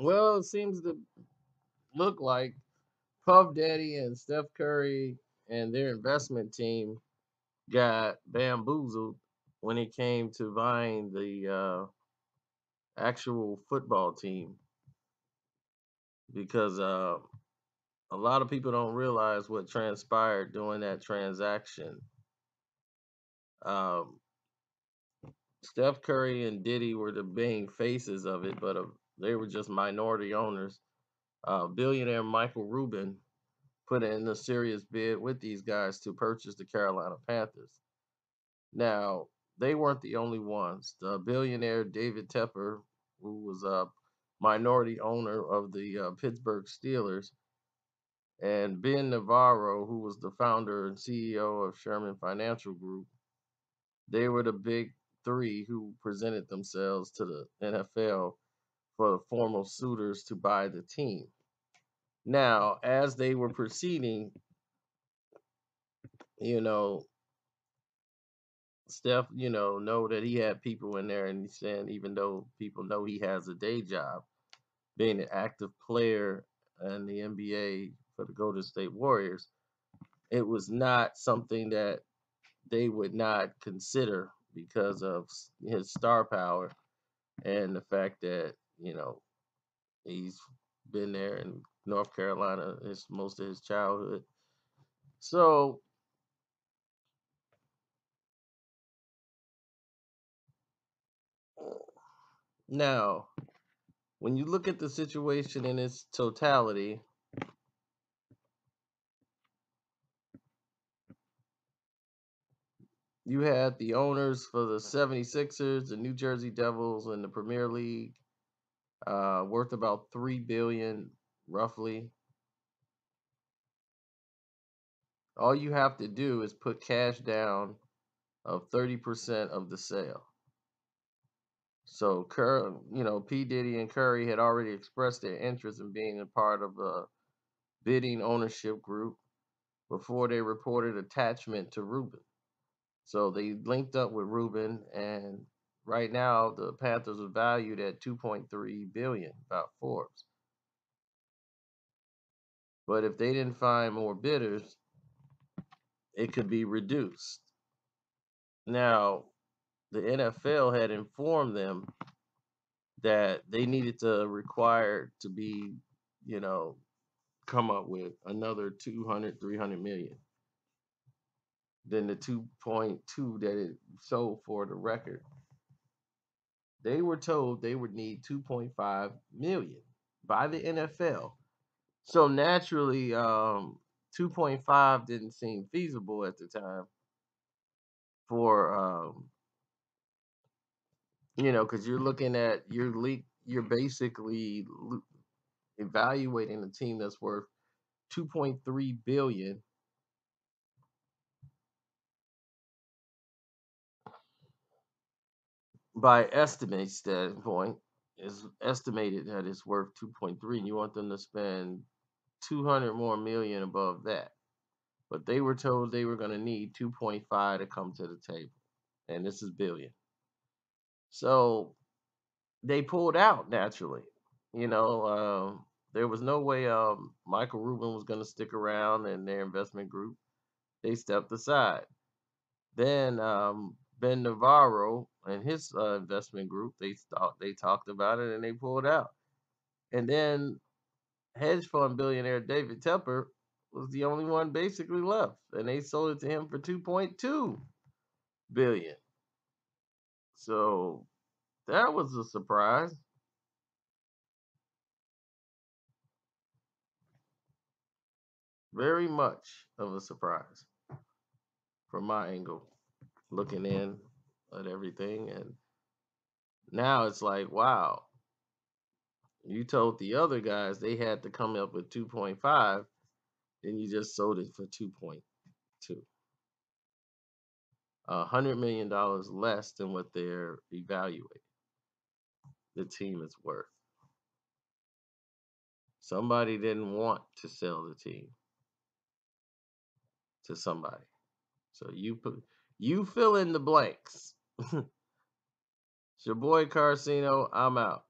Well, it seems to look like Puff Daddy and Steph Curry and their investment team got bamboozled when it came to buying the actual football team because a lot of people don't realize what transpired during that transaction. Um, Steph Curry and Diddy were the main faces of it, but they were just minority owners. Billionaire Michael Rubin put in a serious bid with these guys to purchase the Carolina Panthers. Now, they weren't the only ones. The billionaire David Tepper, who was a minority owner of the Pittsburgh Steelers, and Ben Navarro, who was the founder and CEO of Sherman Financial Group, they were the big three who presented themselves to the NFL for the formal suitors to buy the team. Now, as they were proceeding, you know, Steph, know that he had people in there, and he's saying even though people know he has a day job, being an active player in the NBA for the Golden State Warriors, it was not something that they would not consider because of his star power and the fact that he's been there in North Carolina his most of his childhood. So now, when you look at the situation in its totality, you had the owners for the 76ers, the New Jersey Devils, and the Premier League, worth about 3 billion roughly. All you have to do is put cash down of 30% of the sale. So, P. Diddy and Curry had already expressed their interest in being a part of a bidding ownership group before they reported attachment to Rubin. So they linked up with Rubin, and right now the Panthers are valued at 2.3 billion, about Forbes. But if they didn't find more bidders, it could be reduced. Now, the NFL had informed them that they needed to require to be, you know, come up with another 200, 300 million than the 2.2 that it sold for the record. They were told they would need 2.5 million by the NFL. So naturally, 2.5 didn't seem feasible at the time for because you're looking at you're basically evaluating a team that's worth 2.3 billion by estimate standpoint is estimated that it's worth 2.3, and you want them to spend 200 more million above that. But they were told they were going to need 2.5 to come to the table, and this is billion. So they pulled out naturally. There was no way Michael Rubin was going to stick around in their investment group. They stepped aside. Then Ben Navarro and his investment group, they talked about it and they pulled out. And then hedge fund billionaire David Tepper was the only one basically left, and they sold it to him for 2.2 billion. So that was a surprise, very much of a surprise from my angle, looking in at everything. And now it's like, wow, you told the other guys they had to come up with 2.5, then you just sold it for 2.2. $100 million less than what they're evaluating the team is worth. Somebody didn't want to sell the team to somebody. So you fill in the blanks. It's your boy Carcino. I'm out.